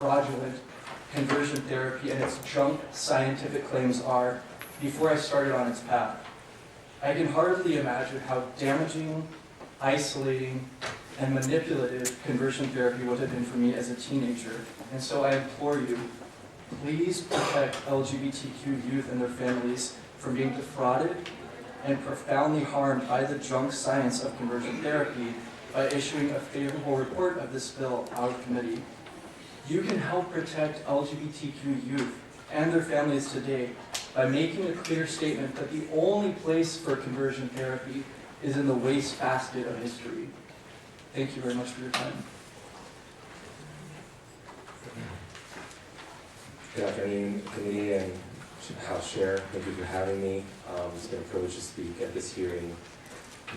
fraudulent conversion therapy and its junk scientific claims are before I started on its path. I can hardly imagine how damaging, isolating, and manipulative conversion therapy would have been for me as a teenager. And so I implore you, please protect LGBTQ youth and their families from being defrauded and profoundly harmed by the junk science of conversion therapy by issuing a favorable report of this bill out of committee. You can help protect LGBTQ youth and their families today by making a clear statement that the only place for conversion therapy is in the wastebasket of history. Thank you very much for your time. Good afternoon, committee and House Chair. Thank you for having me. It's been a privilege to speak at this hearing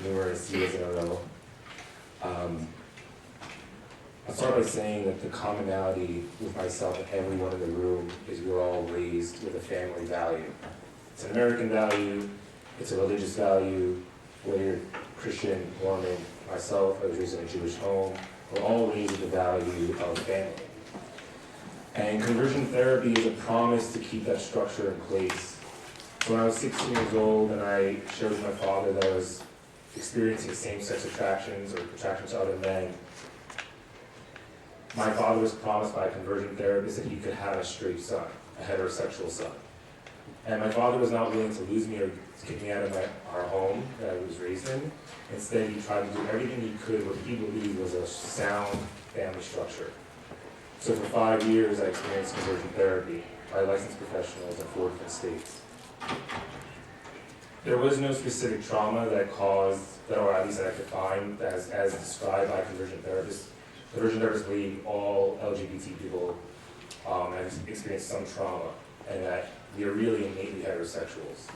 numerous years in a row. I'll start by saying that the commonality with myself and everyone in the room is we're all raised with a family value. It's an American value, it's a religious value, whether you're Christian, Mormon, myself, I was raised in a Jewish home, we're all raised with the value of family. And conversion therapy is a promise to keep that structure in place. So when I was 16 years old and I shared with my father that I was experiencing same-sex attractions or attractions to other men, my father was promised by a conversion therapist that he could have a straight son, a heterosexual son. And my father was not willing to lose me or kick me out of our home that I was raised in. Instead, he tried to do everything he could what he believed was a sound family structure. So for 5 years, I experienced conversion therapy by licensed professionals in 4 different states. There was no specific trauma that caused, or at least that I could find, as described by conversion therapists. Conversion therapists believe all LGBT people have experienced some trauma, and that we are really innately heterosexuals.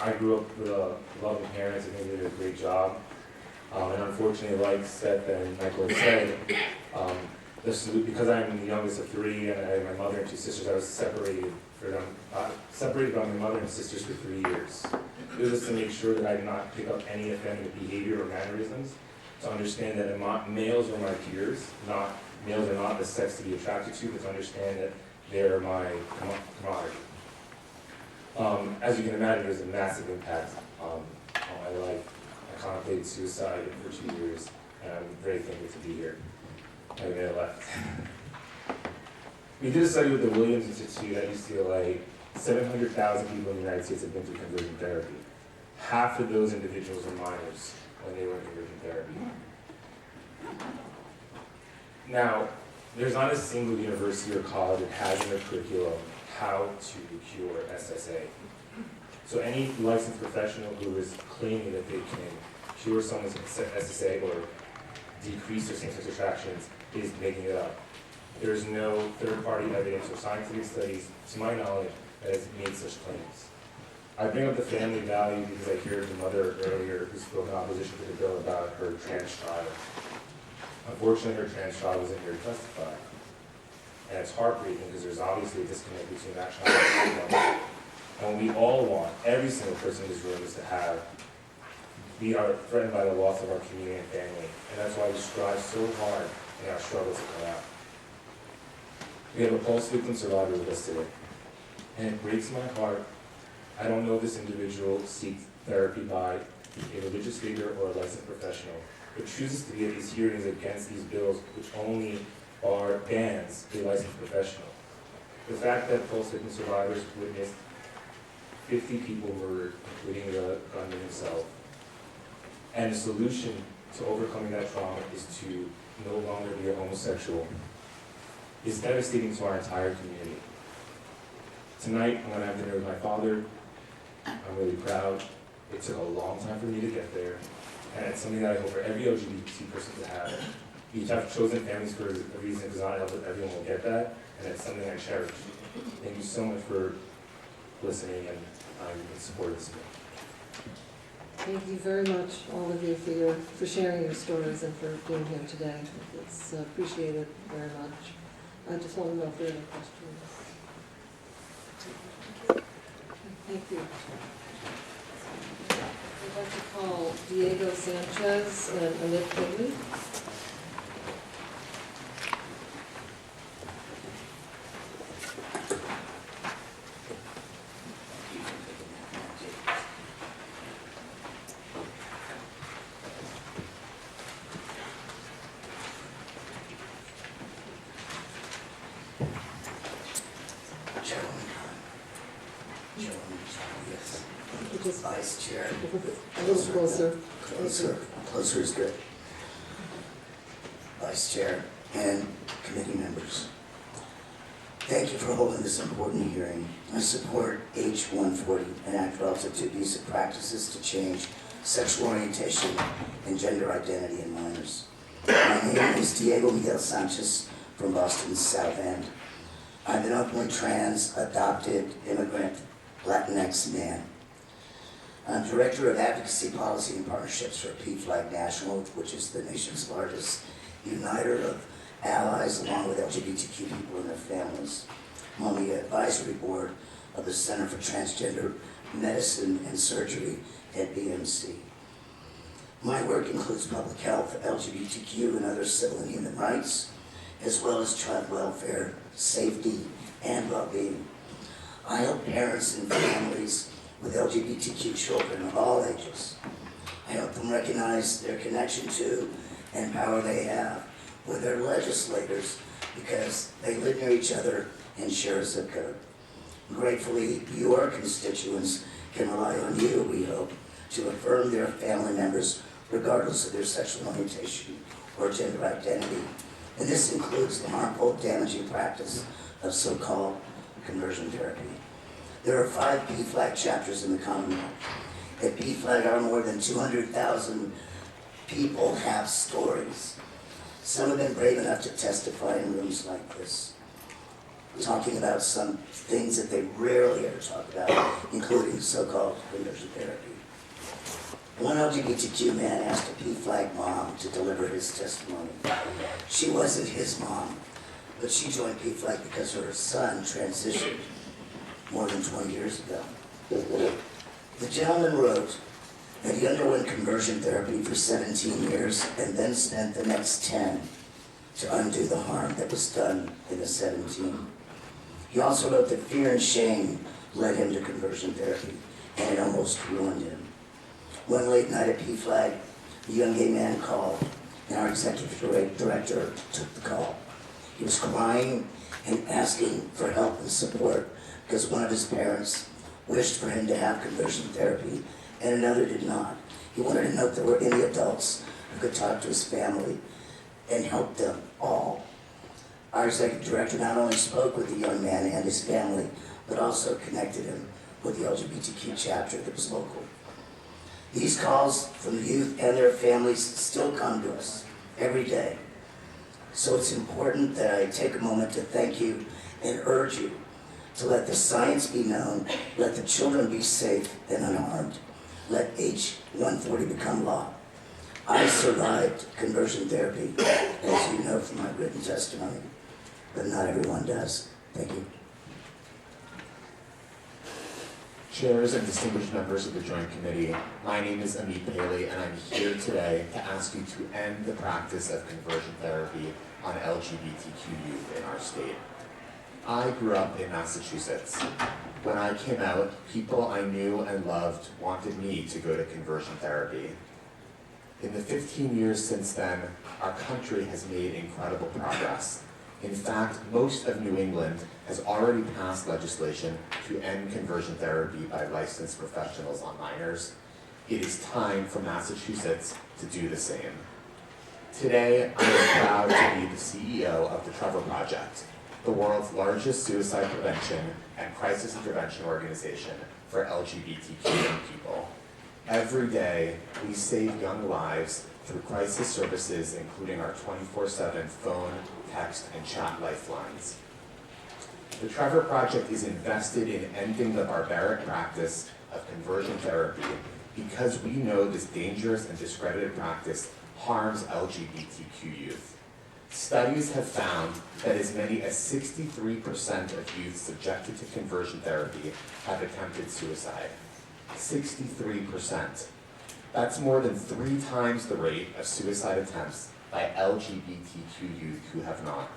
I grew up with loving parents, and they did a great job. And unfortunately, like Seth and Michael said, because I'm the youngest of 3 and I had my mother and 2 sisters, I was separated by my mother and sisters for 3 years. It was to make sure that I did not pick up any offending behavior or mannerisms, to understand that males are my peers, males are not the sex to be attracted to, but to understand that they're my camaraderie. As you can imagine, there's a massive impact on my life. I contemplated suicide for 2 years, and I'm very thankful to be here. I have a minute left. We did a study with the Williams Institute at UCLA. 700,000 people in the United States have been through conversion therapy. Half of those individuals were minors when they were in conversion therapy. Now, there's not a single university or college that has in their curriculum how to cure SSA. So any licensed professional who is claiming that they can cure someone's SSA or decrease their same-sex attractions is making it up. There is no third-party evidence or scientific studies, to my knowledge, that has made such claims. I bring up the family value because I heard the mother earlier who spoke in opposition to the bill about her trans child. Unfortunately, her trans child wasn't here to testify. And it's heartbreaking because there's obviously a disconnect between that child and the mother. And we all want, every single person in this room is to have, we are threatened by the loss of our community and family. And that's why we strive so hard in our struggles to come out. We have a Pulse victim survivor with us today. And it breaks my heart. I don't know if this individual seeks therapy by a religious figure or a licensed professional, but chooses to be at these hearings against these bills, which only bans a licensed professional. The fact that Pulse victim survivors witnessed 50 people murdered, including the gunman himself, and the solution to overcoming that trauma is to no longer be a homosexual, is devastating to our entire community. Tonight, I'm going to have dinner with my father. I'm really proud. It took a long time for me to get there, and it's something that I hope for every LGBT person to have. We each have chosen families for a reason. It does not help that everyone will get that, and it's something I cherish. Thank you so much for listening, and I'm in support of this bill. Thank you very much, all of you, for sharing your stories and for being here today. It's appreciated very much. I just want to know if there are any questions. Thank you. I'd like to call Diego Sanchez and Annette Quigley. Yes. You just Vice Chair. a little closer. Closer is good. Vice Chair and committee members, thank you for holding this important hearing. I support H-140, an act relative to abusive practices to change sexual orientation and gender identity in minors. My name is Diego Miguel Sanchez from Boston's South End. I'm an openly trans, adopted, immigrant, Latinx man. I'm Director of Advocacy Policy and Partnerships for PFLAG National, which is the nation's largest uniter of allies along with LGBTQ people and their families. I'm on the advisory board of the Center for Transgender Medicine and Surgery at BMC. My work includes public health, LGBTQ and other civil and human rights, as well as child welfare, safety, and well-being. I help parents and families with LGBTQ children of all ages. I help them recognize their connection to and power they have with their legislators because they live near each other and share a zip code. Gratefully, your constituents can rely on you, we hope, to affirm their family members regardless of their sexual orientation or gender identity. And this includes the harmful, damaging practice of so-called conversion therapy. There are 5 PFLAG chapters in the Commonwealth. At PFLAG, our more than 200,000 people have stories. Some have been brave enough to testify in rooms like this, talking about some things that they rarely ever talk about, including so-called conversion therapy. One LGBTQ man asked a PFLAG mom to deliver his testimony. She wasn't his mom, but she joined PFLAG because her son transitioned more than 20 years ago. The gentleman wrote that he underwent conversion therapy for 17 years and then spent the next 10 to undo the harm that was done in the 17. He also wrote that fear and shame led him to conversion therapy, and it almost ruined him. One late night at PFLAG, a young gay man called, and our executive director took the call. He was crying and asking for help and support because one of his parents wished for him to have conversion therapy and another did not. He wanted to know if there were any adults who could talk to his family and help them all. Our executive director not only spoke with the young man and his family, but also connected him with the LGBTQ chapter that was local. These calls from the youth and their families still come to us every day. So it's important that I take a moment to thank you and urge you to let the science be known, let the children be safe and unharmed, let H-140 become law. I survived conversion therapy, as you know from my written testimony, but not everyone does. Thank you. Chairs and distinguished members of the Joint Committee, my name is Amit Paley, and I'm here today to ask you to end the practice of conversion therapy on LGBTQ youth in our state. I grew up in Massachusetts. When I came out, people I knew and loved wanted me to go to conversion therapy. In the 15 years since then, our country has made incredible progress. In fact, most of New England has already passed legislation to end conversion therapy by licensed professionals on minors. It is time for Massachusetts to do the same. Today, I am proud to be the CEO of the Trevor Project, the world's largest suicide prevention and crisis intervention organization for LGBTQ young people. Every day, we save young lives through crisis services, including our 24/7 phone, text, and chat lifelines. The Trevor Project is invested in ending the barbaric practice of conversion therapy because we know this dangerous and discredited practice harms LGBTQ youth. Studies have found that as many as 63% of youth subjected to conversion therapy have attempted suicide. 63%. That's more than 3 times the rate of suicide attempts by LGBTQ youth who have not.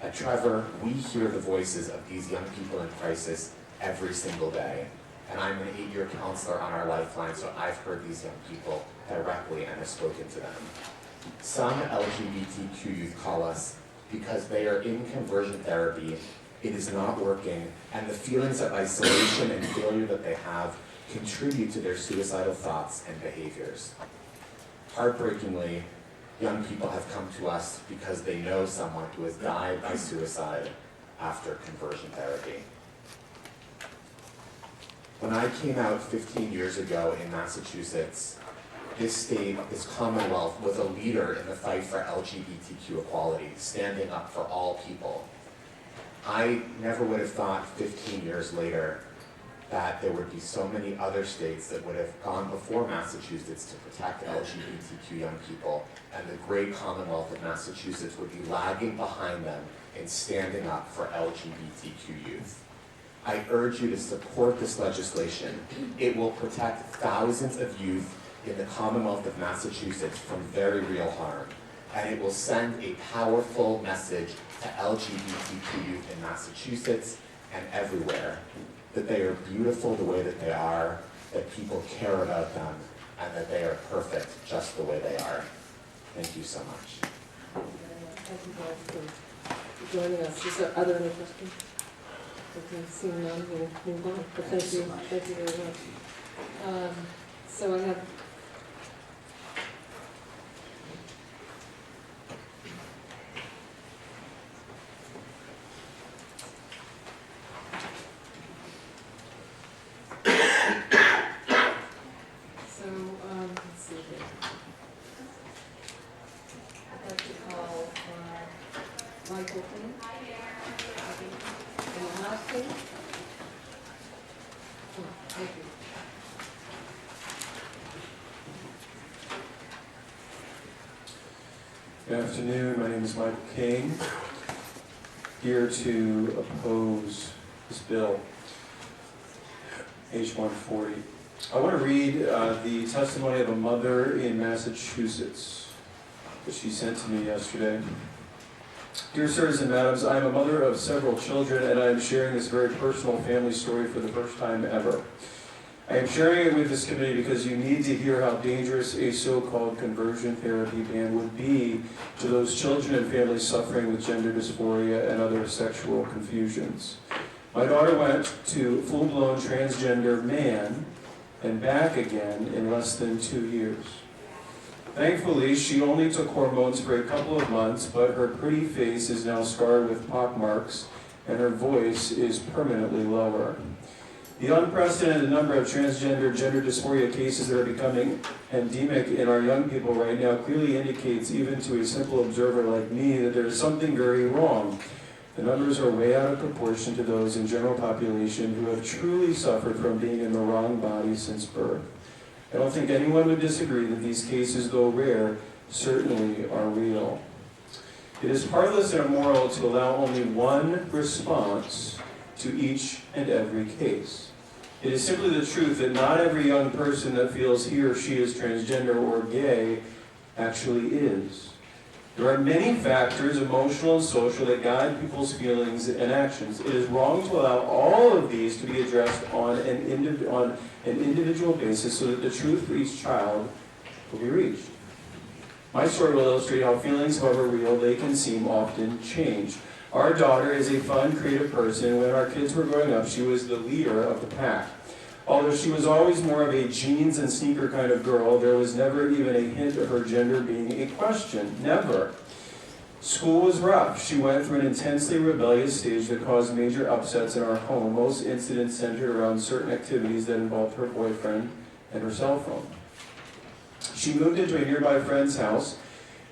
At Trevor, we hear the voices of these young people in crisis every single day. And I'm an 8-year counselor on our Lifeline, so I've heard these young people directly and have spoken to them. Some LGBTQ youth call us because they are in conversion therapy it is not working, and the feelings of isolation and failure that they have contribute to their suicidal thoughts and behaviors. Heartbreakingly, young people have come to us because they know someone who has died by suicide after conversion therapy. When I came out 15 years ago in Massachusetts, this state, this Commonwealth, was a leader in the fight for LGBTQ equality, standing up for all people. I never would have thought 15 years later that there would be so many other states that would have gone before Massachusetts to protect LGBTQ young people, and the great Commonwealth of Massachusetts would be lagging behind them in standing up for LGBTQ youth. I urge you to support this legislation. It will protect thousands of youth in the Commonwealth of Massachusetts from very real harm, and it will send a powerful message to LGBTQ youth in Massachusetts and everywhere, that they are beautiful the way that they are, that people care about them, and that they are perfect just the way they are. Thank you so much. Thank you both for joining us. Are there any questions? Okay, seeing none, we'll move on. But thank you very much. So I have let's see here. I'd like to call Michael King. And Hannah King. Oh, thank you. Good afternoon, my name is Michael King, here to oppose this bill, H-140. I want to read the testimony of a mother in Massachusetts that she sent to me yesterday. Dear sirs and madams, I am a mother of several children, and I am sharing this very personal family story for the first time ever. I am sharing it with this committee because you need to hear how dangerous a so-called conversion therapy ban would be to those children and families suffering with gender dysphoria and other sexual confusions. My daughter went to full-blown transgender man and back again in less than 2 years. Thankfully, she only took hormones for a couple of months, but her pretty face is now scarred with pockmarks and her voice is permanently lower. The unprecedented number of transgender gender dysphoria cases that are becoming endemic in our young people right now clearly indicates, even to a simple observer like me, that there is something very wrong. The numbers are way out of proportion to those in general population who have truly suffered from being in the wrong body since birth. I don't think anyone would disagree that these cases, though rare, certainly are real. It is heartless and immoral to allow only one response to each and every case. It is simply the truth that not every young person that feels he or she is transgender or gay actually is. There are many factors, emotional and social, that guide people's feelings and actions. It is wrong to allow all of these to be addressed on an individual basis so that the truth for each child will be reached. My story will illustrate how feelings, however real they can seem, often change. Our daughter is a fun, creative person. When our kids were growing up, she was the leader of the pack. Although she was always more of a jeans and sneaker kind of girl, there was never even a hint of her gender being a question. Never. School was rough. She went through an intensely rebellious stage that caused major upsets in our home. Most incidents centered around certain activities that involved her boyfriend and her cell phone. She moved into a nearby friend's house.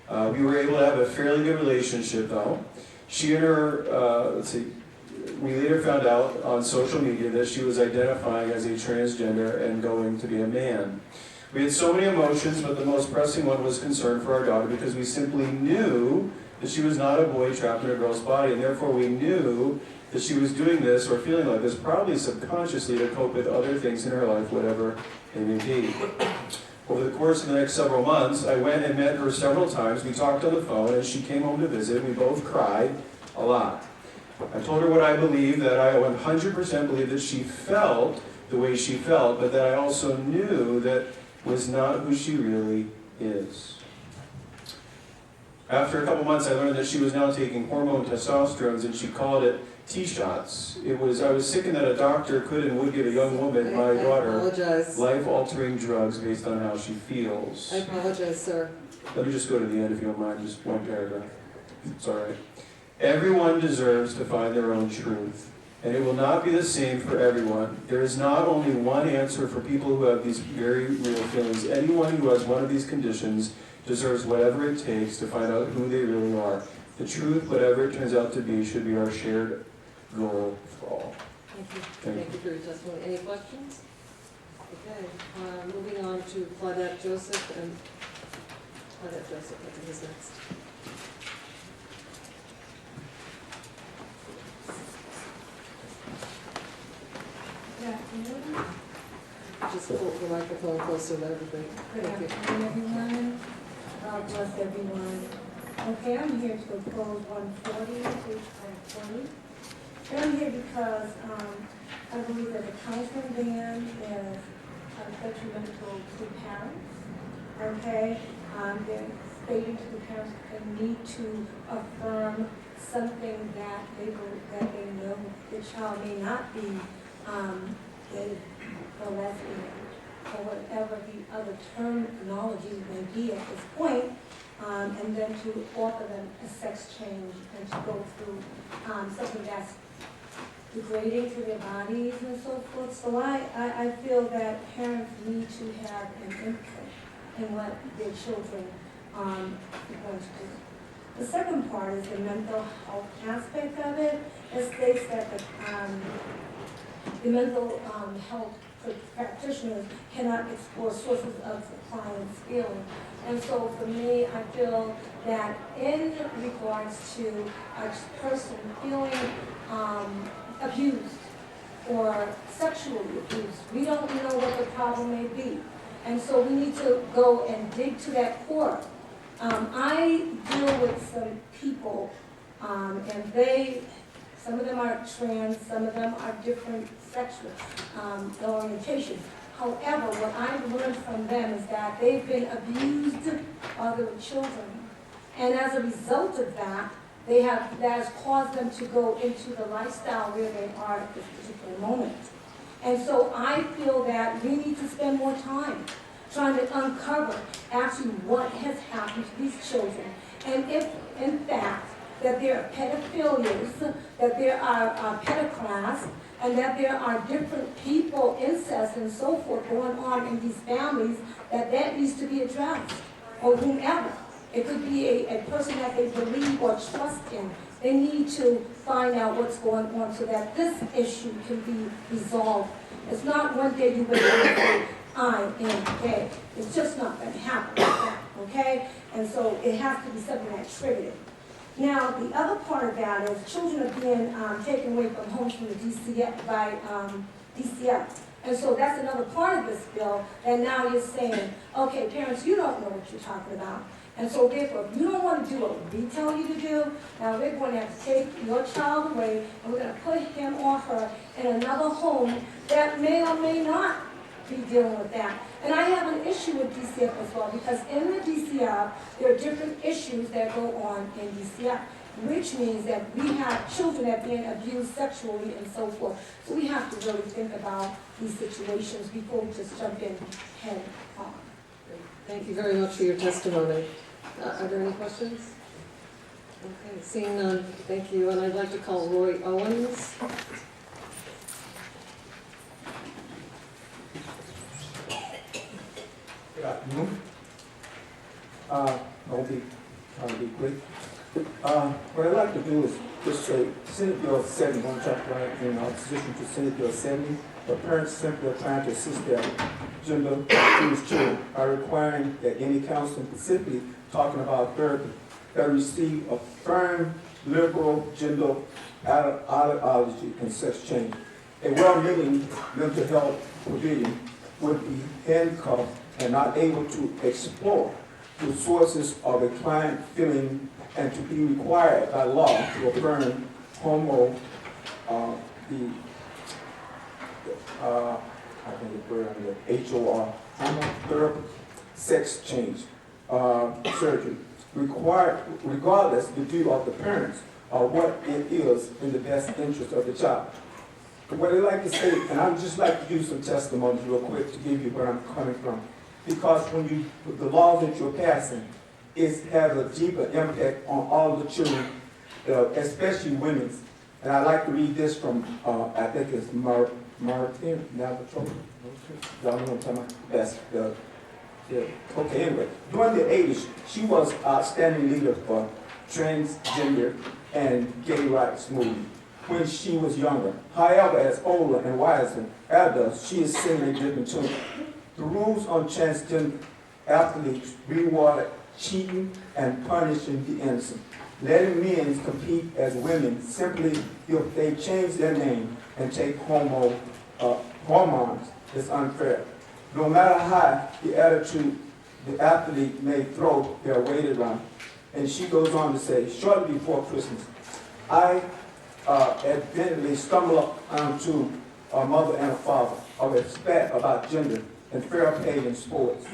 We were able to have a fairly good relationship, though. She and her, we later found out on social media that she was identifying as a transgender and going to be a man. We had so many emotions, but the most pressing one was concern for our daughter because we simply knew that she was not a boy trapped in a girl's body, and therefore we knew that she was doing this or feeling like this probably subconsciously to cope with other things in her life, whatever they may be. Over the course of the next several months, I went and met her several times. We talked on the phone, and she came home to visit. We both cried a lot. I told her what I believed, that I 100% believed that she felt the way she felt, but that I also knew that was not who she really is. After a couple months, I learned that she was now taking hormone testosterone, and she called it T-shots. I was sickened that a doctor could and would give a young woman, my I daughter, apologize. life-altering drugs based on how she feels. I apologize, sir. Let me just go to the end if you don't mind, just one paragraph. It's all right. Everyone deserves to find their own truth, and it will not be the same for everyone. There is not only one answer for people who have these very real feelings. Anyone who has one of these conditions deserves whatever it takes to find out who they really are. The truth, whatever it turns out to be, should be our shared goal for all. Thank you. Thank you. Thank you for your testimony. Any questions? Okay, moving on to Claudette Joseph, and Claudette Joseph, I think is next. Good afternoon. Just pull the microphone closer to everybody. Good Thank you. afternoon, everyone. God bless everyone. Okay, I'm here to oppose 140, page 520. And I'm here because I believe that the counseling ban is detrimental to parents. Okay, they're stating to the parents that they need to affirm something that they know the child may not be gay or lesbian, or whatever the other terminology may be at this point, and then to offer them a sex change and to go through something that's degrading to their bodies and so forth. So I feel that parents need to have an input in what their children are going to do. The second part is the mental health aspect of it. It states that the mental health practitioners cannot explore sources of the client's feeling. And so for me, I feel that in regards to a person feeling abused or sexually abused, we don't know what the problem may be. And so we need to go and dig to that core. I deal with some people, and some of them are trans, some of them are different sexual orientation. However, what I've learned from them is that they've been abused while they were children. And as a result of that, that has caused them to go into the lifestyle where they are at this particular moment. And so I feel that we need to spend more time trying to uncover actually what has happened to these children. And if, in fact, that there are pedophilias, that there are pedoclasts, and that there are different people, incest and so forth going on in these families, that needs to be addressed, or whomever. It could be a person that they believe or trust in. They need to find out what's going on so that this issue can be resolved. It's not one day you wake up and say, I am gay. It's just not going to happen like that, okay? And so it has to be something that's triggered. Now, the other part of that is children are being taken away from homes from the DCF by DCF. And so that's another part of this bill, and now you're saying, okay, parents, you don't know what you're talking about. And so therefore, if you don't want to do what we tell you to do, now we're going to have to take your child away, and we're going to put him or her in another home that may or may not be dealing with that. And I have an issue with DCF as well, because in the DCF, there are different issues that go on in DCF, which means that we have children that are being abused sexually and so forth. So we have to really think about these situations before we just jump in head on. Thank you very much for your testimony. Are there any questions? Okay, seeing none, thank you. And I'd like to call Roy Owens. Good afternoon. I'll be trying to be quick. What I'd like to do is just say Senate Bill 70, I'm trying in opposition to Senate Bill 70, but parents simply are trying to assist their gender-confused children by requiring that any counseling, specifically talking about therapy, that receive a firm liberal gender ideology and sex change. A well-meaning mental health provision would be handcuffed and not able to explore the sources of a client feeling and to be required by law to affirm I think it's word under HOR, homotherapy, sex change surgery. regardless the view of the parents or what it is in the best interest of the child. What I like to say, and I would just like to use some testimonies real quick to give you where I'm coming from. Because when the laws that you're passing, it has a deeper impact on all the children, especially women's. And I like to read this from, I think it's Martin Navajo. Y'all know what I'm talking about? That's okay, anyway. During the 80s, she was outstanding leader for transgender and gay rights movement when she was younger. However, as older and wiser adults, she is singing a different tune. The rules on transgender athletes rewarded cheating and punishing the innocent. Letting men compete as women simply if they change their name and take hormones is unfair. No matter how the attitude the athlete may throw their weight around. And she goes on to say, shortly before Christmas, I evidently stumbled onto a mother and a father of a spat about gender and fair play in sports.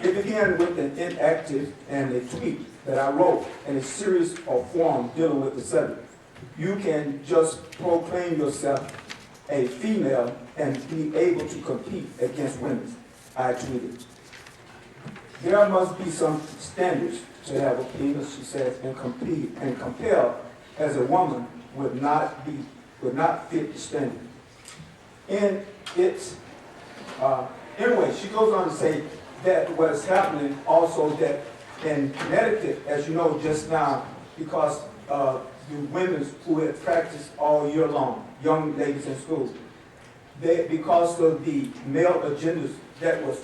It began with an inactive and a tweet that I wrote in a series of forums dealing with the subject. You can just proclaim yourself a female and be able to compete against women, I tweeted. There must be some standards to have a penis, she says, and compete and compel as a woman would not fit the standard. And it's anyway, she goes on to say that what is happening also that in Connecticut, as you know just now, because the women who had practiced all year long, young ladies in school, because of the male agendas that was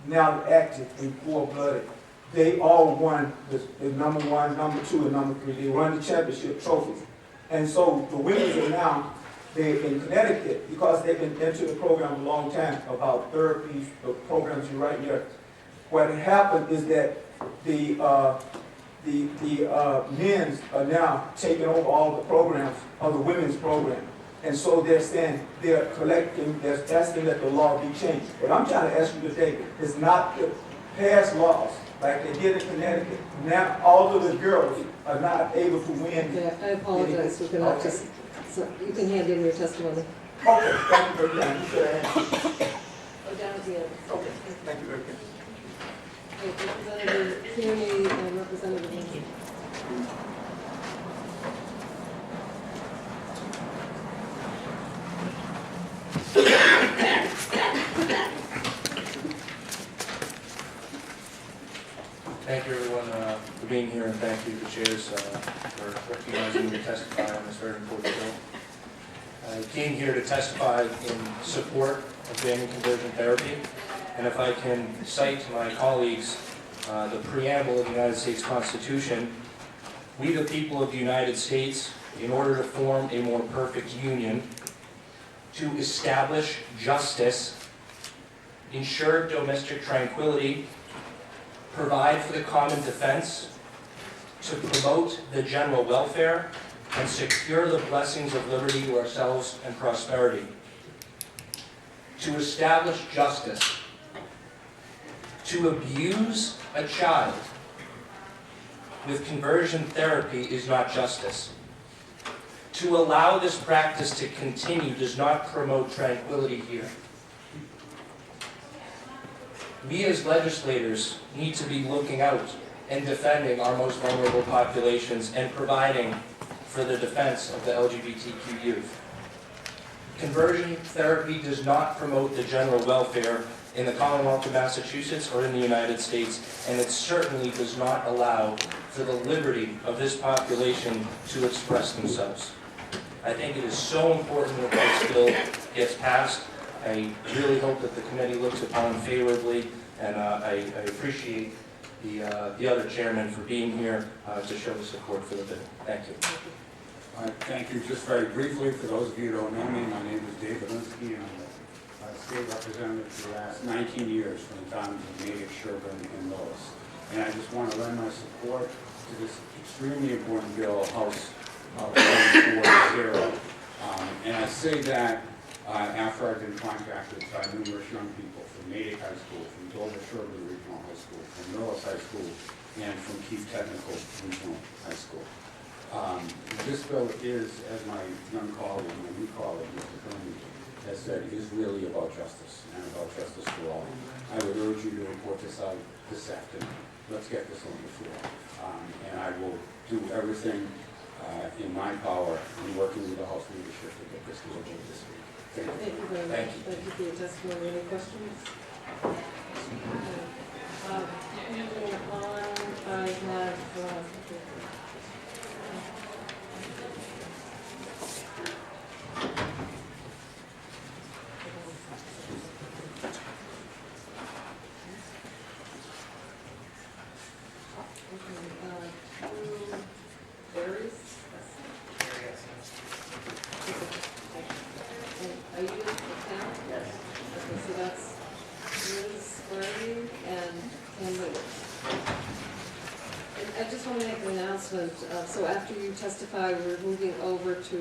now active and full-blooded, they all won the number 1, number 2, and number 3. They won the championship trophies. And so the women are now, they're in Connecticut, because they've been into the program a long time, about therapies, the programs you right here. What happened is that the men's are now taking over all the programs of the women's program. And so they're saying, they're collecting, they're asking that the law be changed. What I'm trying to ask you today is not to pass laws like they did in Connecticut. Now all of the girls are not able to win. Yeah, I apologize, we cannot just, so you can hand in your testimony. Okay, thank you very much. You should have had- Go down at the end. Okay, thank you very much. Okay, Representative Kearney and Representative Lindsay. Thank you, everyone, for being here, and thank you, the chairs, for recognizing me to testify on this very important bill. I came here to testify in support of banning conversion therapy, and if I can cite my colleagues, the preamble of the United States Constitution, we, the people of the United States, in order to form a more perfect union, to establish justice, ensure domestic tranquility, provide for the common defense, to promote the general welfare, and secure the blessings of liberty to ourselves and prosperity. To establish justice. To abuse a child with conversion therapy is not justice. To allow this practice to continue does not promote tranquility here. We as legislators need to be looking out and defending our most vulnerable populations and providing for the defense of the LGBTQ youth. Conversion therapy does not promote the general welfare in the Commonwealth of Massachusetts or in the United States, and it certainly does not allow for the liberty of this population to express themselves. I think it is so important that this bill gets passed. I really hope that the committee looks upon favorably, and I appreciate the other chairman for being here to show support for the bill. Thank you. All right, thank you. Just very briefly, for those of you who don't know me, my name is David Linsky, and I'm the state representative for the last 19 years from the towns of Natick, Sherburne, and Lewis. And I just want to lend my support to this extremely important bill, House 1440. And I say that After I've been contacted by numerous young people from Natick High School, from Dover-Sherburne Regional High School, from Millis High School, and from Keith Technical Regional High School. This bill is, as my young colleague, my new colleague, Mr. Kerman, has said, is really about justice and about justice for all. I would urge you to report this out this afternoon. Let's get this on the floor. And I will do everything in my power in working with the House leadership to get this bill voted this week. Thank you. Thank you very much. Thank you. Thank you for your testimony. Any questions? Moving on, I have, berries. Are you the town? Yes. Okay, so that's Liz Berry and Ken Lewis. And I just want to make an announcement. So after you testify, we're moving over to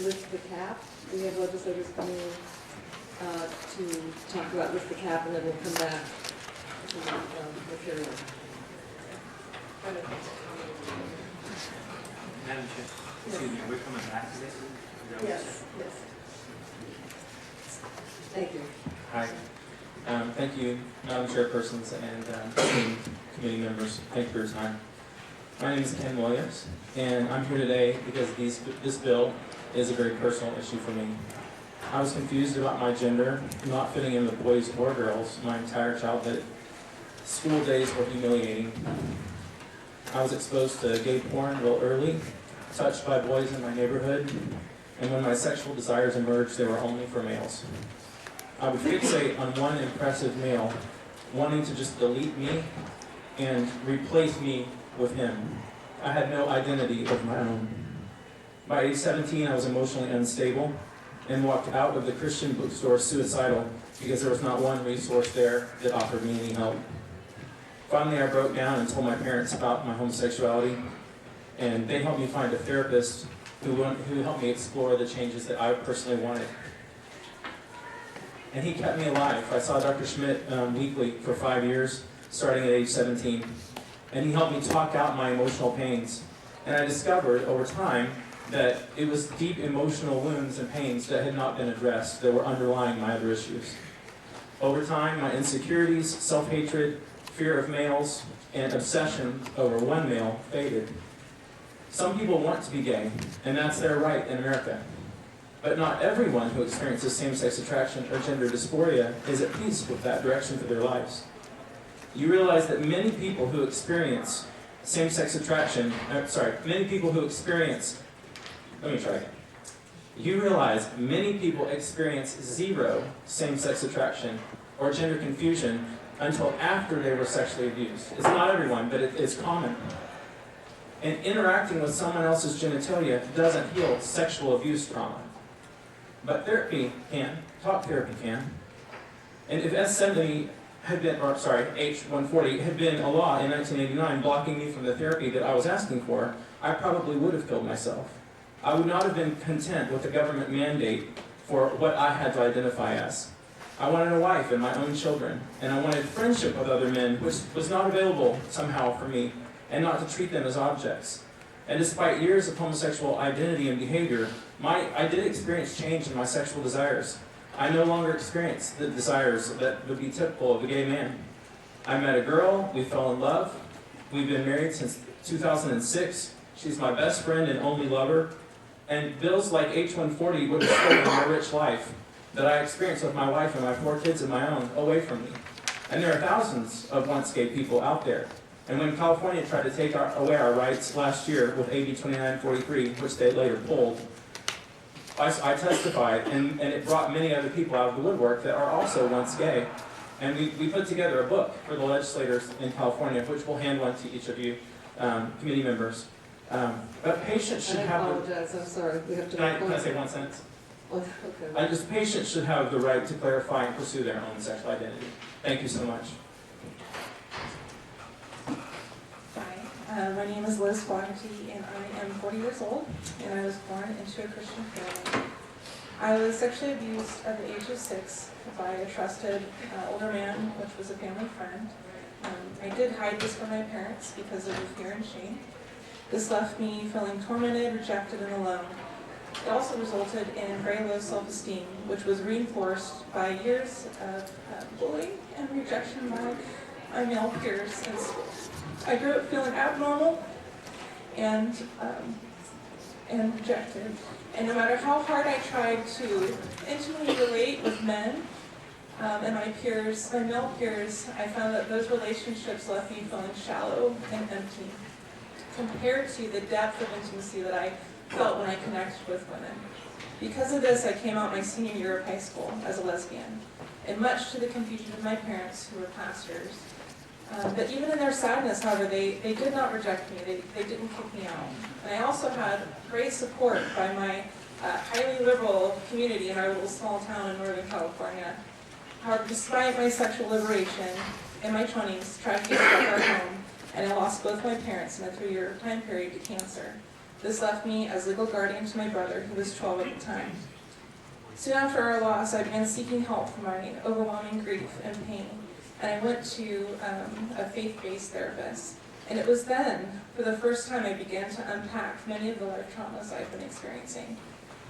lift the cap. We have legislators coming in to talk about lift the cap, and then we'll come back to the material. Madam Chair, excuse me, are we coming back to this? Is that what you said? Yes. Thank you. Hi. Thank you, Madam Chairpersons and committee members. Thank you for your time. My name is Ken Williams, and I'm here today because this bill is a very personal issue for me. I was confused about my gender, not fitting in with boys or girls my entire childhood. School days were humiliating. I was exposed to gay porn real early, touched by boys in my neighborhood, and when my sexual desires emerged, they were only for males. I would fixate on one impressive male, wanting to just delete me and replace me with him. I had no identity of my own. By age 17, I was emotionally unstable and walked out of the Christian bookstore suicidal because there was not one resource there that offered me any help. Finally, I broke down and told my parents about my homosexuality, and they helped me find a therapist who helped me explore the changes that I personally wanted. And he kept me alive. I saw Dr. Schmidt weekly for 5 years, starting at age 17. And he helped me talk out my emotional pains. And I discovered over time that it was deep emotional wounds and pains that had not been addressed that were underlying my other issues. Over time, my insecurities, self-hatred, fear of males, and obsession over one male faded. Some people want to be gay, and that's their right in America. But not everyone who experiences same-sex attraction or gender dysphoria is at peace with that direction for their lives. You realize that many people who experience same-sex attraction, You realize many people experience zero same-sex attraction or gender confusion until after they were sexually abused. It's not everyone, but it's common. And interacting with someone else's genitalia doesn't heal sexual abuse trauma. But therapy can, talk therapy can. And if H140 had been a law in 1989 blocking me from the therapy that I was asking for, I probably would have killed myself. I would not have been content with the government mandate for what I had to identify as. I wanted a wife and my own children, and I wanted friendship with other men, which was not available somehow for me, and not to treat them as objects. And despite years of homosexual identity and behavior, I did experience change in my sexual desires. I no longer experience the desires that would be typical of a gay man. I met a girl, we fell in love, we've been married since 2006, she's my best friend and only lover, and bills like H140 would have stolen my rich life that I experienced with my wife and my 4 kids of my own away from me. And there are thousands of once gay people out there. And when California tried to take away our rights last year with AB 2943, which they later pulled, I testified, and it brought many other people out of the woodwork that are also once gay. And we put together a book for the legislators in California, which we'll hand one to each of you, committee members. But patients should have... I apologize, I'm sorry. We have to... Can I say one sentence? Oh, okay. Just patients should have the right to clarify and pursue their own sexual identity. Thank you so much. Hi, my name is Liz Fogarty, and I am 40 years old, and I was born into a Christian family. I was sexually abused at the age of 6 by a trusted older man, which was a family friend. I did hide this from my parents because of the fear and shame. This left me feeling tormented, rejected, and alone. It also resulted in very low self-esteem, which was reinforced by years of bullying and rejection by my male peers in school. I grew up feeling abnormal and rejected. And no matter how hard I tried to intimately relate with men and my peers, my male peers, I found that those relationships left me feeling shallow and empty compared to the depth of intimacy that I felt when I connected with women. Because of this, I came out my senior year of high school as a lesbian, and much to the confusion of my parents, who were pastors. But even in their sadness, however, they did not reject me. They didn't kick me out. And I also had great support by my highly liberal community in our little small town in Northern California. However, despite my sexual liberation in my 20s, tragedy struck our home, and I lost both my parents in a 3-year time period to cancer. This left me as legal guardian to my brother, who was 12 at the time. Soon after our loss, I began seeking help for my overwhelming grief and pain, and I went to a faith-based therapist. And it was then, for the first time, I began to unpack many of the life traumas I've been experiencing.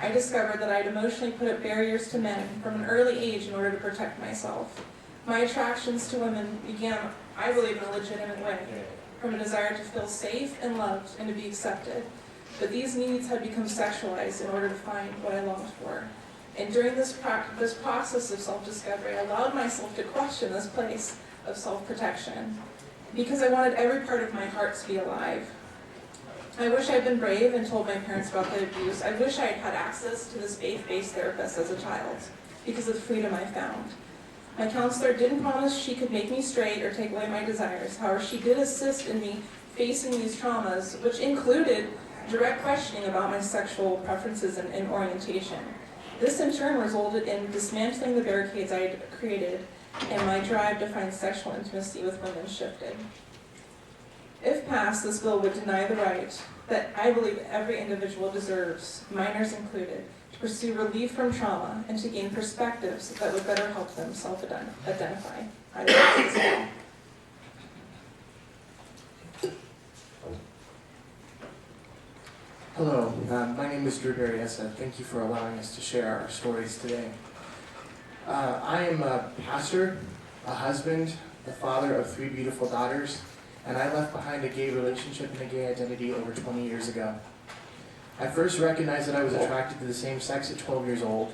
I discovered that I had emotionally put up barriers to men from an early age in order to protect myself. My attractions to women began, I believe, in a legitimate way, from a desire to feel safe and loved and to be accepted. But these needs had become sexualized in order to find what I longed for. And during this process of self-discovery, I allowed myself to question this place of self-protection because I wanted every part of my heart to be alive. I wish I'd been brave and told my parents about the abuse. I wish I had had access to this faith-based therapist as a child because of the freedom I found. My counselor didn't promise she could make me straight or take away my desires. However, she did assist in me facing these traumas, which included direct questioning about my sexual preferences and orientation. This in turn resulted in dismantling the barricades I had created, and my drive to find sexual intimacy with women shifted. If passed, this bill would deny the right that I believe every individual deserves, minors included, to pursue relief from trauma and to gain perspectives that would better help them self-identify. I would like this bill. Hello, my name is Drew Berryessa. Thank you for allowing us to share our stories today. I am a pastor, a husband, the father of 3 beautiful daughters, and I left behind a gay relationship and a gay identity over 20 years ago. I first recognized that I was attracted to the same sex at 12 years old.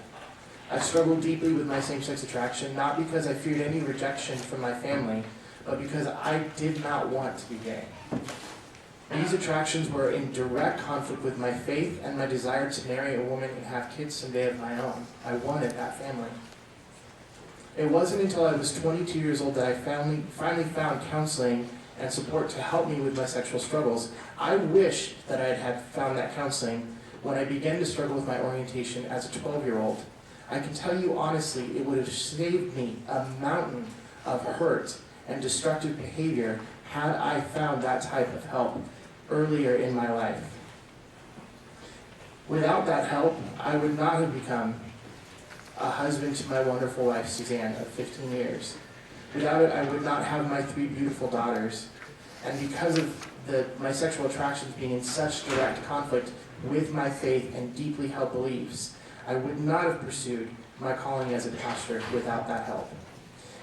I struggled deeply with my same-sex attraction, not because I feared any rejection from my family, but because I did not want to be gay. These attractions were in direct conflict with my faith and my desire to marry a woman and have kids someday of my own. I wanted that family. It wasn't until I was 22 years old that I finally found counseling and support to help me with my sexual struggles. I wish that I had found that counseling when I began to struggle with my orientation as a 12-year-old. I can tell you honestly, it would have saved me a mountain of hurt and destructive behavior had I found that type of help earlier in my life. Without that help, I would not have become a husband to my wonderful wife, Suzanne, of 15 years. Without it, I would not have my 3 beautiful daughters. And because of my sexual attractions being in such direct conflict with my faith and deeply held beliefs, I would not have pursued my calling as a pastor without that help.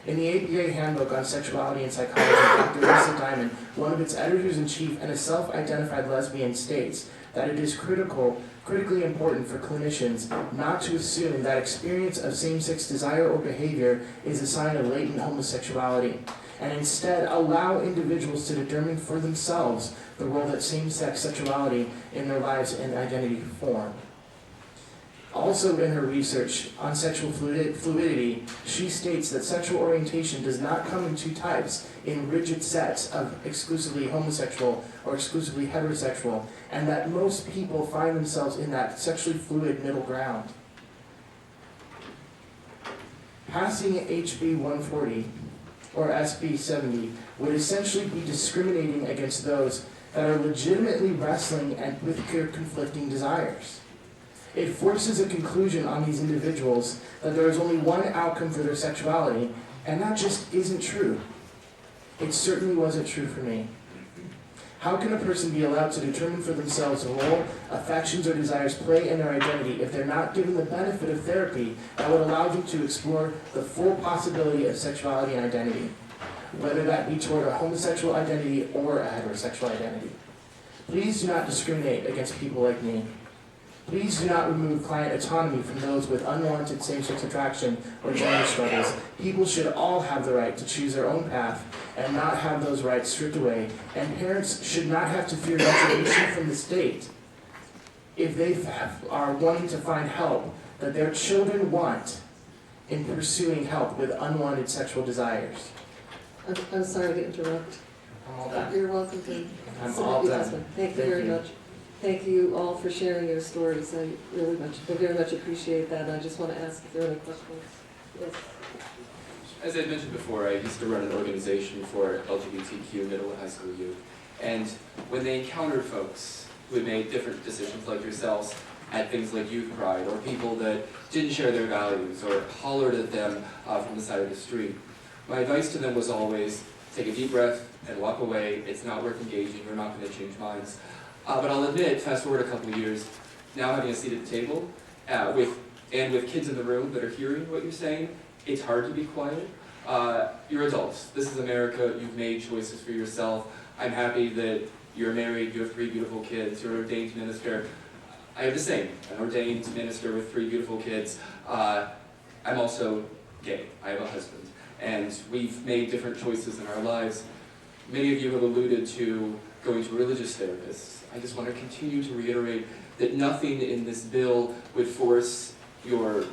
In the APA Handbook on Sexuality and Psychology, Dr. Lisa Diamond, one of its editors-in-chief and a self-identified lesbian, states that it is critically important for clinicians not to assume that experience of same-sex desire or behavior is a sign of latent homosexuality, and instead allow individuals to determine for themselves the role that same-sex sexuality in their lives and identity form. Also in her research on sexual fluidity, she states that sexual orientation does not come in 2 types, in rigid sets of exclusively homosexual or exclusively heterosexual, and that most people find themselves in that sexually fluid middle ground. Passing HB 140 or SB 70 would essentially be discriminating against those that are legitimately wrestling and with conflicting desires. It forces a conclusion on these individuals that there is only one outcome for their sexuality, and that just isn't true. It certainly wasn't true for me. How can a person be allowed to determine for themselves the role affections or desires play in their identity if they're not given the benefit of therapy that would allow them to explore the full possibility of sexuality and identity, whether that be toward a homosexual identity or a heterosexual identity? Please do not discriminate against people like me. Please do not remove client autonomy from those with unwanted same-sex attraction or gender struggles. People should all have the right to choose their own path and not have those rights stripped away. And parents should not have to fear retribution from the state if they are wanting to find help that their children want in pursuing help with unwanted sexual desires. I'm sorry to interrupt. I'm all done. You're welcome to I'm submit all your done. testimony. Thank you Thank very you. much. Thank you all for sharing your stories. I very much appreciate that. And I just want to ask if there are any questions. Yes. As I mentioned before, I used to run an organization for LGBTQ middle and high school youth. And when they encountered folks who had made different decisions like yourselves at things like Youth Pride, or people that didn't share their values, or hollered at them from the side of the street, my advice to them was always, take a deep breath and walk away. It's not worth engaging. You're not going to change minds. But I'll admit, fast forward a couple of years, now having a seat at the table, with kids in the room that are hearing what you're saying, it's hard to be quiet. You're adults. This is America. You've made choices for yourself. I'm happy that you're married, you have 3 beautiful kids, you're an ordained minister. I have the same, an ordained minister with 3 beautiful kids. I'm also gay. I have a husband. And we've made different choices in our lives. Many of you have alluded to going to religious therapists. I just want to continue to reiterate that nothing in this bill would force your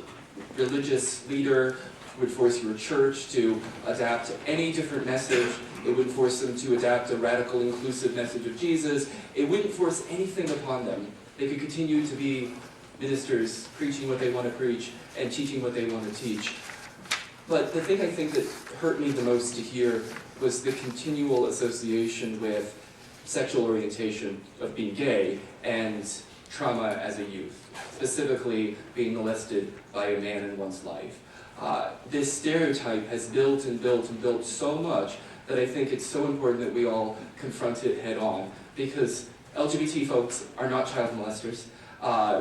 religious leader, would force your church to adapt any different message. It wouldn't force them to adapt a radical, inclusive message of Jesus. It wouldn't force anything upon them. They could continue to be ministers, preaching what they want to preach and teaching what they want to teach. But the thing I think that hurt me the most to hear was the continual association with sexual orientation of being gay and trauma as a youth, specifically being molested by a man in one's life. This stereotype has built and built and built so much that I think it's so important that we all confront it head on, because LGBT folks are not child molesters.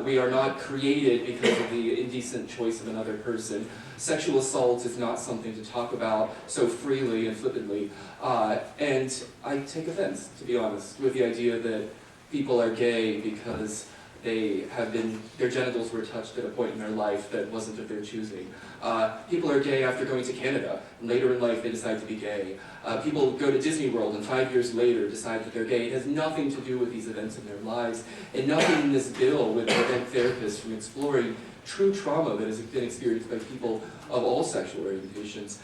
We are not created because of the indecent choice of another person. Sexual assault is not something to talk about so freely and flippantly. And I take offense, to be honest, with the idea that people are gay because their genitals were touched at a point in their life that wasn't of their choosing. People are gay after going to Canada, and later in life they decide to be gay. People go to Disney World and 5 years later decide that they're gay. It has nothing to do with these events in their lives, and nothing in this bill would prevent therapists from exploring true trauma that has been experienced by people of all sexual orientations.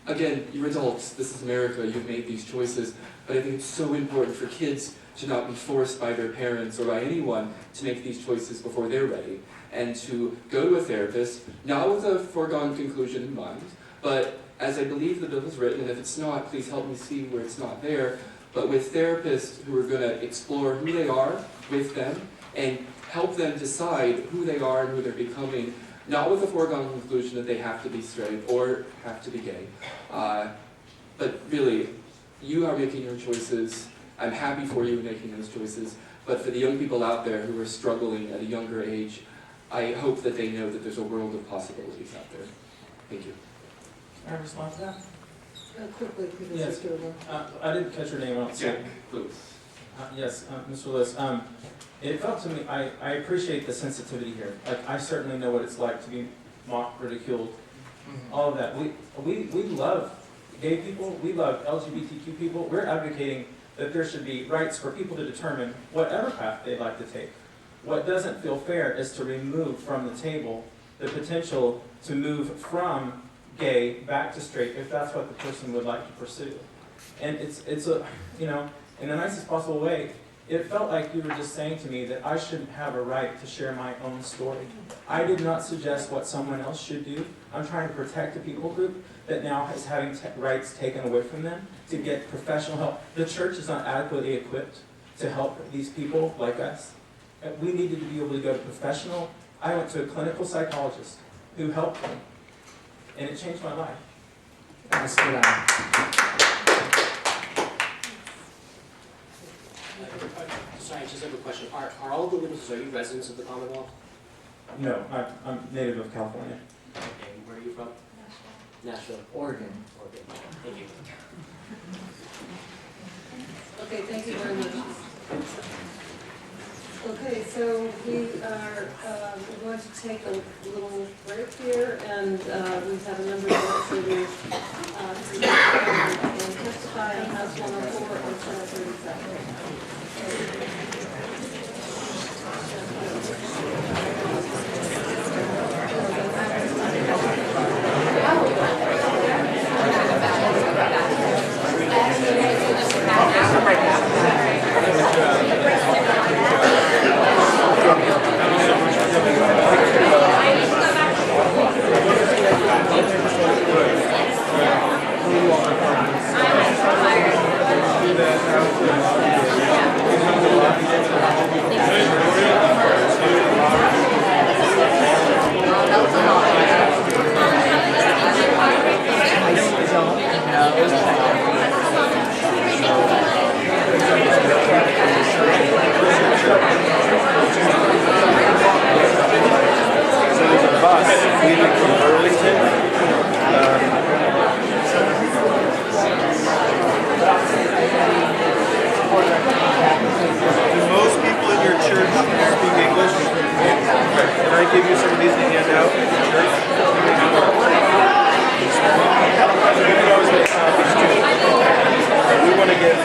Again, you're adults, this is America, you've made these choices, but I think it's so important for kids to not be forced by their parents or by anyone to make these choices before they're ready, and to go to a therapist, not with a foregone conclusion in mind, but as I believe the bill is written, and if it's not, please help me see where it's not there, but with therapists who are going to explore who they are with them and help them decide who they are and who they're becoming, not with a foregone conclusion that they have to be straight or have to be gay. But really, you are making your choices. I'm happy for you making those choices. But for the young people out there who are struggling at a younger age, I hope that they know that there's a world of possibilities out there. Thank you. Can I respond to that? Quickly, please, Yes. Mr. O'Rourke. I didn't catch your name out. So. Jack, please. Yes, Mr. Lewis. It felt to me, I appreciate the sensitivity here. Like, I certainly know what it's like to be mocked, ridiculed, all of that. We love gay people, we love LGBTQ people. We're advocating that there should be rights for people to determine whatever path they'd like to take. What doesn't feel fair is to remove from the table the potential to move from gay back to straight if that's what the person would like to pursue. And it's a, in the nicest possible way, it felt like you were just saying to me that I shouldn't have a right to share my own story. I did not suggest what someone else should do. I'm trying to protect a people group that now is having rights taken away from them to get professional help. The church is not adequately equipped to help these people like us. We needed to be able to go to professional I went to a clinical psychologist who helped me, and it changed my life. Let's get on. Sorry, I just have a question. Are all of the witnesses, are you residents of the Commonwealth? No, I'm native of California. Okay, where are you from? Nashville. Oregon. Oregon. Thank you. Okay, thank you very much. Okay, so we are going to take a little break here, and we have a number of witnesses who can testify on House 104 and Senate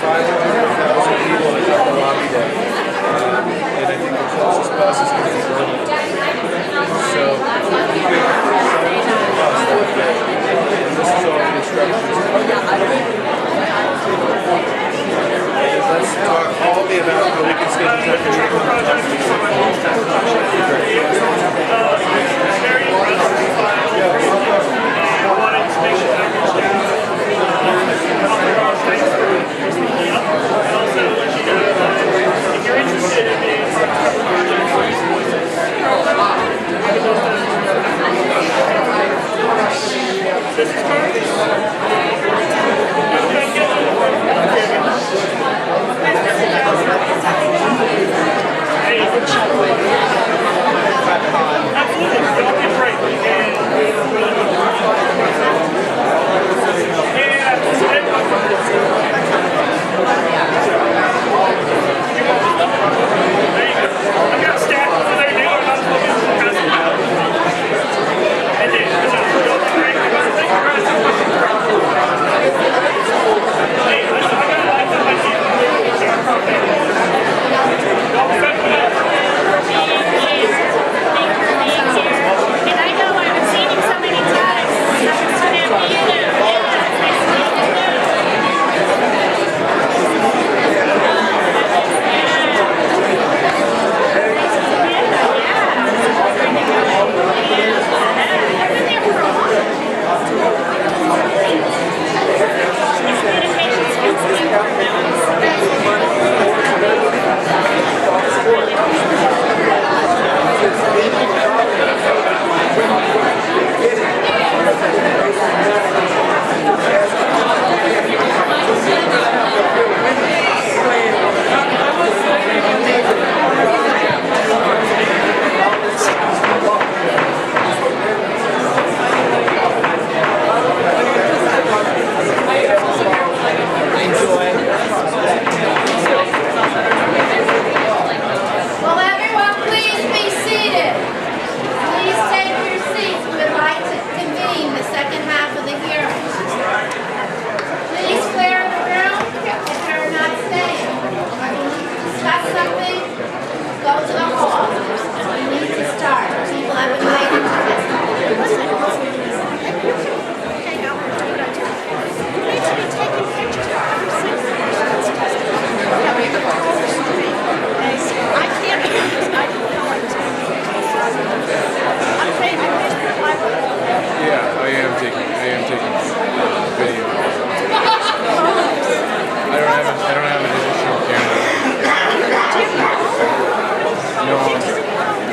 500,000 people in a lobby day. And I think the closest bus is going to be Berlin. So, we could sign up for the bus that day. And this is all the instructions. Let's talk all day about how we can stay in touch with people. I wanted to make sure that I reached out. And also let you know that if you're interested in being part of the project, this is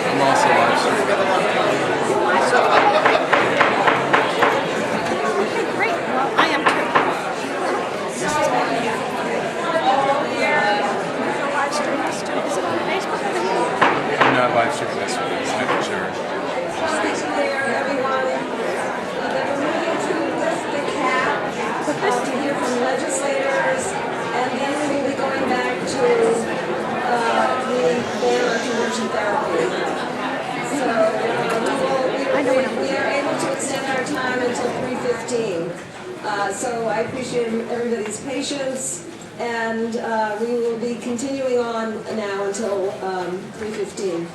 I'm also live streaming. There, everyone. Then we're moving to lift the cap, to hear from legislators, and then we will be going back to the ban on conversion therapy. So we are able to extend our time until 3:15. So I appreciate everybody's patience, and we will be continuing on now until 3:15.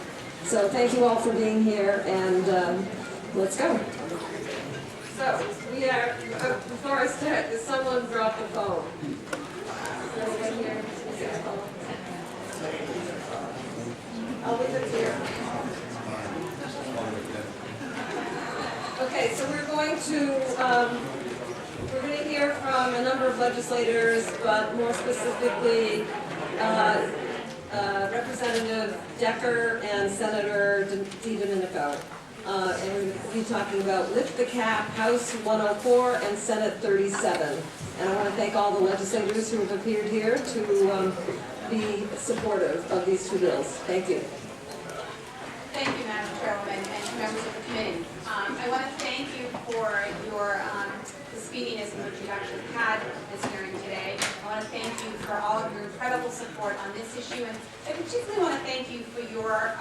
So thank you all for being here, and let's go. So we are, before I start, does someone drop the phone? Is anyone here? I'll leave it here. Okay, so we're going to hear from a number of legislators, but more specifically, Representative Decker and Senator DiDomenico. And we're going to be talking about Lift the Cap, House 104 and Senate 37. And I want to thank all the legislators who have appeared here to be supportive of these two bills. Thank you. Thank you, Madam Chairwoman, and members of the committee. I want to thank you for your the speediness in which you've actually had this hearing today. I want to thank you for all of your incredible support on this issue, and I particularly want to thank you for your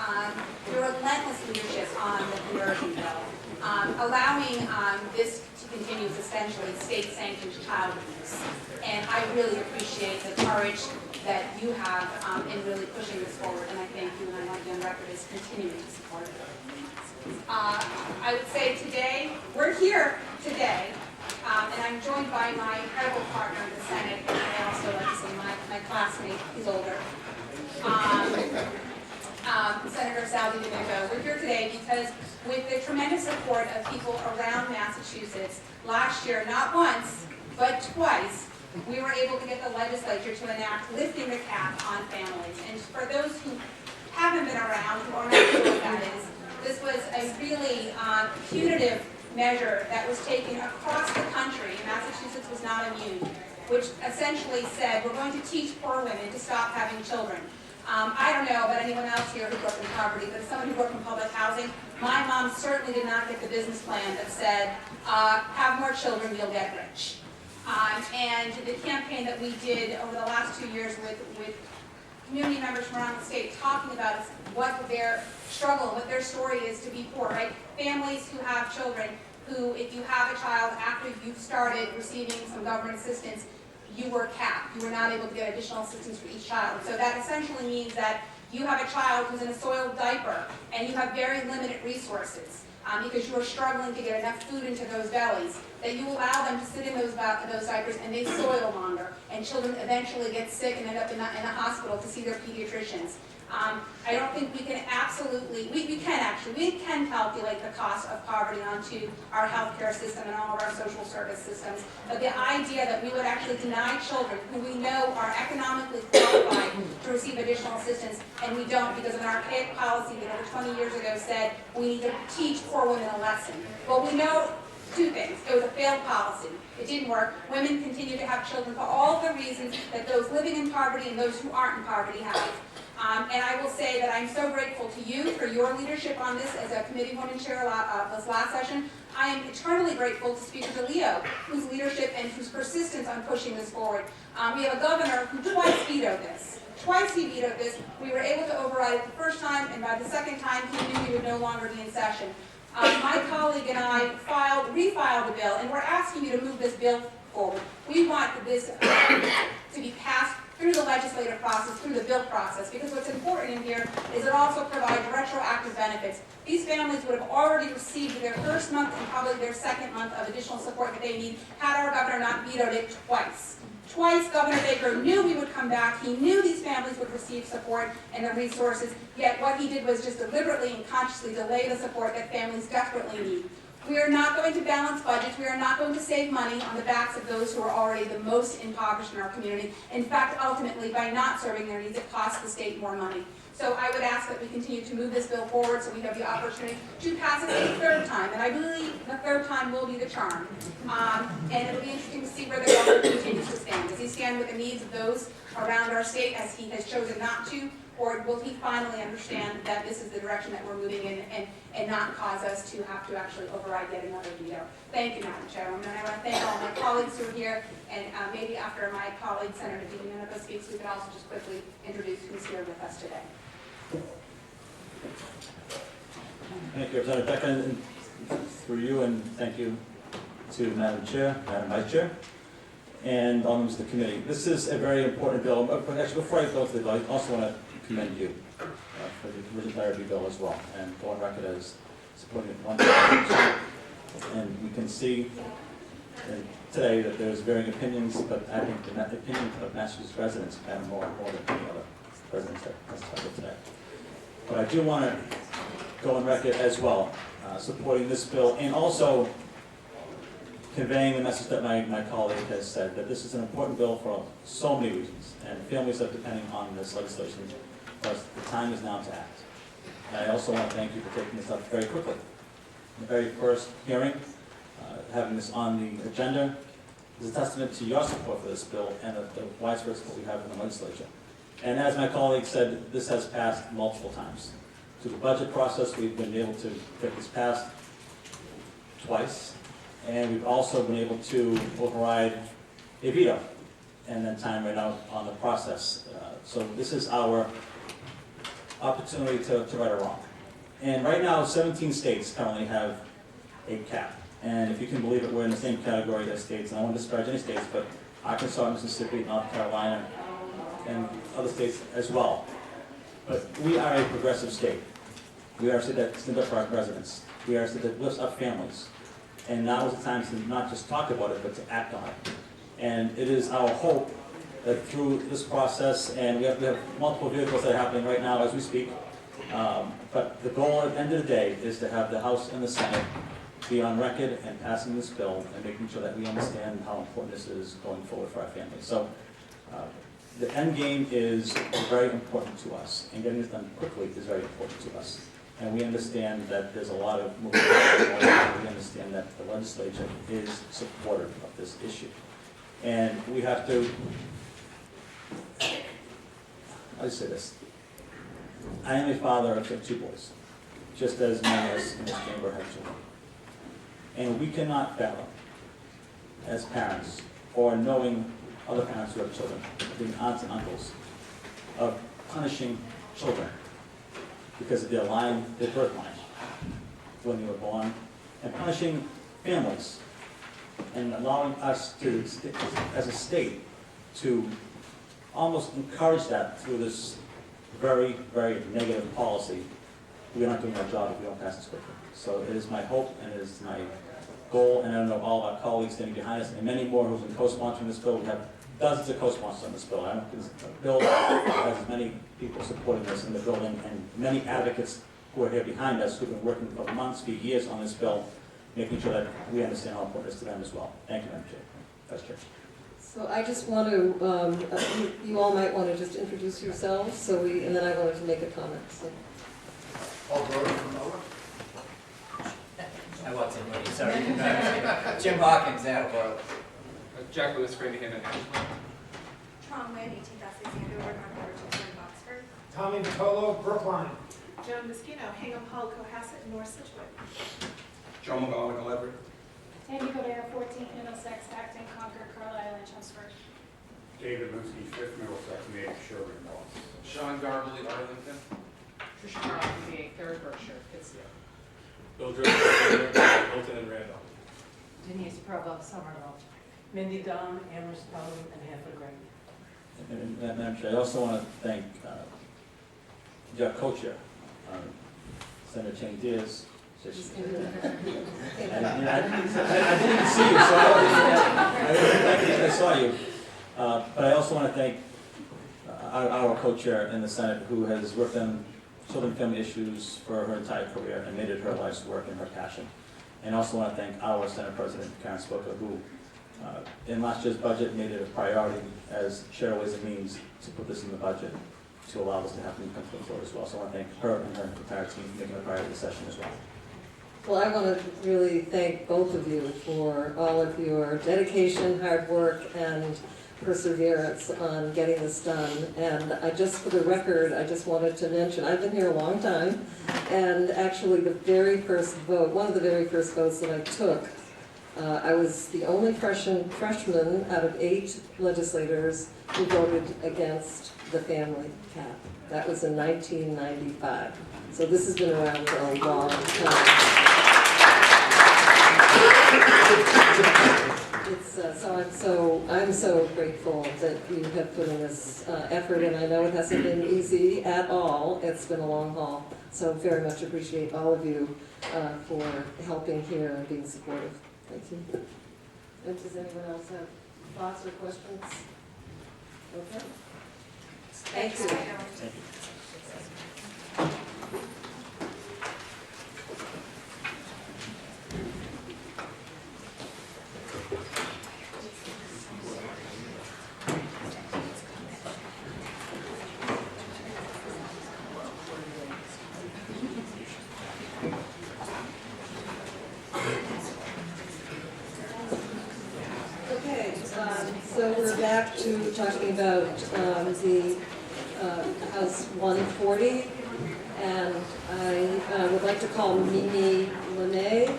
relentless leadership on the conversion bill, allowing this to continue as essentially state-sanctioned child abuse. And I really appreciate the courage that you have in really pushing this forward, and I thank you, and I want to be on record as continuing to support it. I would say today, we're here today, and I'm joined by my incredible partner in the Senate, and I also like to say my classmate, he's older, Senator Sal DiDomenico. We're here today because with the tremendous support of people around Massachusetts, last year, not once, but twice, we were able to get the legislature to enact lifting the cap on families. And for those who haven't been around, who are not sure what that is, this was a really punitive measure that was taken across the country. Massachusetts was not immune, which essentially said, we're going to teach poor women to stop having children. I don't know about anyone else here who grew up in poverty, but as someone who grew up in public housing, my mom certainly did not get the business plan that said, have more children, you'll get rich. And the campaign that we did over the last 2 years with community members from around the state talking about what their struggle, what their story is to be poor, right? Families who have children who, if you have a child after you've started receiving some government assistance, you were capped. You were not able to get additional assistance for each child. So that essentially means that you have a child who's in a soiled diaper and you have very limited resources because you are struggling to get enough food into those bellies, that you allow them to sit in those diapers and they soil longer, and children eventually get sick and end up in a hospital to see their pediatricians. I don't think we can absolutely, we can calculate the cost of poverty onto our healthcare system and all of our social service systems, but the idea that we would actually deny children who we know are economically qualified to receive additional assistance, and we don't because of an archaic policy that over 20 years ago said we need to teach poor women a lesson. Well, we know two things. It was a failed policy. It didn't work. Women continue to have children for all the reasons that those living in poverty and those who aren't in poverty have. And I will say that I'm so grateful to you for your leadership on this as a committee woman chair this last session. I am eternally grateful to Speaker DeLeo, whose leadership and whose persistence on pushing this forward. We have a governor who twice vetoed this. Twice he vetoed this. We were able to override it the first time, and by the second time, he knew he would no longer be in session. My colleague and I refiled the bill, and we're asking you to move this bill forward. We want this to be passed through the legislative process, through the bill process, because what's important in here is it also provides retroactive benefits. These families would have already received their first month and probably their second month of additional support that they need had our governor not vetoed it twice. Twice Governor Baker knew we would come back. He knew these families would receive support and the resources, yet what he did was just deliberately and consciously delay the support that families desperately need. We are not going to balance budgets. We are not going to save money on the backs of those who are already the most impoverished in our community. In fact, ultimately, by not serving their needs, it costs the state more money. So I would ask that we continue to move this bill forward so we have the opportunity to pass it a third time. And I believe the third time will be the charm. And it will be interesting to see where the governor continues to stand. Does he stand with the needs of those around our state as he has chosen not to? Or will he finally understand that this is the direction that we're moving in and not cause us to have to actually override yet another veto? Thank you, Madam Chairwoman, and I want to thank all my colleagues who are here, and maybe after my colleague Senator DiDomenico speaks, we could also just quickly introduce who's here with us today. Thank you, Representative Becker, and through you, and thank you to Madam Chair, Madam Vice Chair, and all members of the committee. This is a very important bill, but actually before I go to the bill, I also want to commend you for the conversion therapy bill as well, and go on record as supporting it 100%. And we can see today that there's varying opinions, but I think the opinion of Massachusetts residents matter more than any other residents that testified today. But I do want to go on record as well, supporting this bill, and also conveying the message that my colleague has said, that this is an important bill for so many reasons, and families are depending on this legislation, because the time is now to act. And I also want to thank you for taking this up very quickly. The very first hearing, having this on the agenda, is a testament to your support for this bill and the widespread support we have in the legislature. And as my colleague said, this has passed multiple times. Through the budget process, we've been able to get this passed twice, and we've also been able to override a veto and then time right out on the process. So this is our opportunity to right a wrong. And right now, 17 states currently have a cap. And if you can believe it, we're in the same category as states, and I won't disparage any states, but Arkansas, Mississippi, North Carolina, and other states as well. But we are a progressive state. We are a state that stands up for our residents. We are a state that lifts up families. And now is the time to not just talk about it, but to act on it. And it is our hope that through this process, and we have multiple vehicles that are happening right now as we speak, but the goal at the end of the day is to have the House and the Senate be on record and passing this bill and making sure that we understand how important this is going forward for our families. So the end game is very important to us, and getting this done quickly is very important to us. And we understand that there's a lot of moving parts. We understand that the legislature is supportive of this issue. And we have to, I'll just say this. I am a father of 2 boys, just as many of us in this chamber have children. And we cannot fathom, as parents, or knowing other parents who have children, being aunts and uncles, of punishing children because of their birth line, when they were born, and punishing families, and allowing us to, as a state, to almost encourage that through this very, very negative policy. We're not doing our job if we don't pass this quickly. So it is my hope, and it is my goal, and I know all of our colleagues standing behind us, and many more who've been co-sponsoring this bill. We have dozens of co-sponsors on this bill. I don't think this bill has as many people supporting this in the building, and many advocates who are here behind us who've been working for months, for years on this bill, making sure that we understand how important it is to them as well. Thank you, Madam Chair. Vice Chair. So I just want to, you all might want to just introduce yourselves, and then I wanted to make a comment. So. I want somebody, sorry. Jim Hawkins, Attleboro. Jack Lewis, Framingham, and Ashland. Tom Lynn, 18th Alexander, Ward 142 in Boxford. Tommy Vitolo, Brookline. Joan Moschino, Hingham Hall, Cohasset, North Situate. John McGonigal, Everett. Sandy Codere, 14th Middlesex, Acton, Concord, Carlisle, and Chelmsford. David Linsky, 5th Middlesex, native Sherburne Law. Sean Garbely, Arlington. Trisha Brown, 3rd Berkshire, Pittsfield. Bill Jordan, Milton and Randolph. Denise Provo, Somerville. Mindy Dunn, Amherst Pelham, and Hanford Gray. And Madam Chair, I also want to thank your co-chair, Senator Chang Diaz. I didn't even see you, so I saw you. But I also want to thank our co-chair in the Senate, who has worked on children and family issues for her entire career and made it her life's work and her passion. And I also want to thank our Senate President, Karen Spoka, who in last year's budget made it a priority as Chair Ways and Means to put this in the budget to allow this to happen and come to the floor as well. So I want to thank her and her entire team for making it a priority of the session as well. Well, I want to really thank both of you for all of your dedication, hard work, and perseverance on getting this done. And I just, for the record, I just wanted to mention, I've been here a long time, and actually the very first vote, one of the very first votes that I took, I was the only freshman out of 8 legislators who voted against the family cap. That was in 1995. So this has been around for a long time. I'm so grateful that you have put in this effort, and I know it hasn't been easy at all. It's been a long haul. So very much appreciate all of you for helping here and being supportive. Thank you. And does anyone else have thoughts or questions? Okay. Thank you. Thank you. Okay, so we're back to talking about the House 140, and I would like to call Mimi LeMay.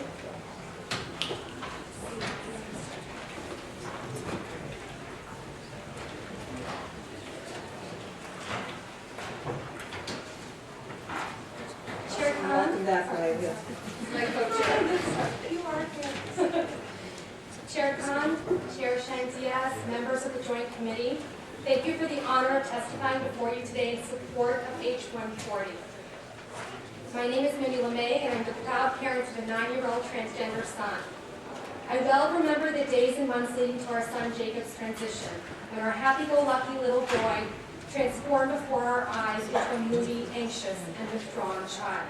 Chair Khan, Welcome back, right here. my co-chair. You are here. Chair Khan, Chair Shantias, members of the Joint Committee, thank you for the honor of testifying before you today in support of H-140. My name is Mindy LeMay, and I'm the proud parent of a 9-year-old transgender son. I well remember the days and months leading to our son Jacob's transition, when our happy-go-lucky little boy transformed before our eyes into a moody, anxious, and withdrawn child,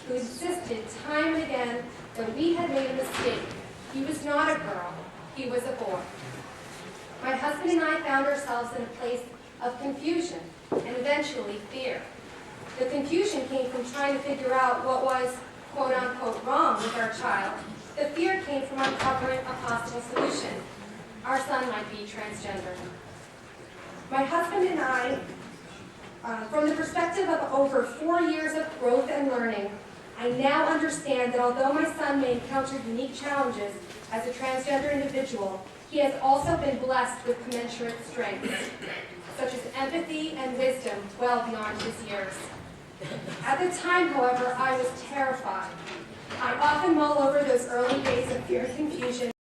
who insisted time and again that we had made a mistake. He was not a girl, he was a boy. My husband and I found ourselves in a place of confusion and eventually fear. The confusion came from trying to figure out what was quote-unquote wrong with our child. The fear came from uncovering a possible solution. Our son might be transgender. My husband and I, from the perspective of over 4 years of growth and learning, I now understand that although my son may encounter unique challenges as a transgender individual, he has also been blessed with commensurate strengths, such as empathy and wisdom well beyond his years. At the time, however, I was terrified. I often mull over those early days of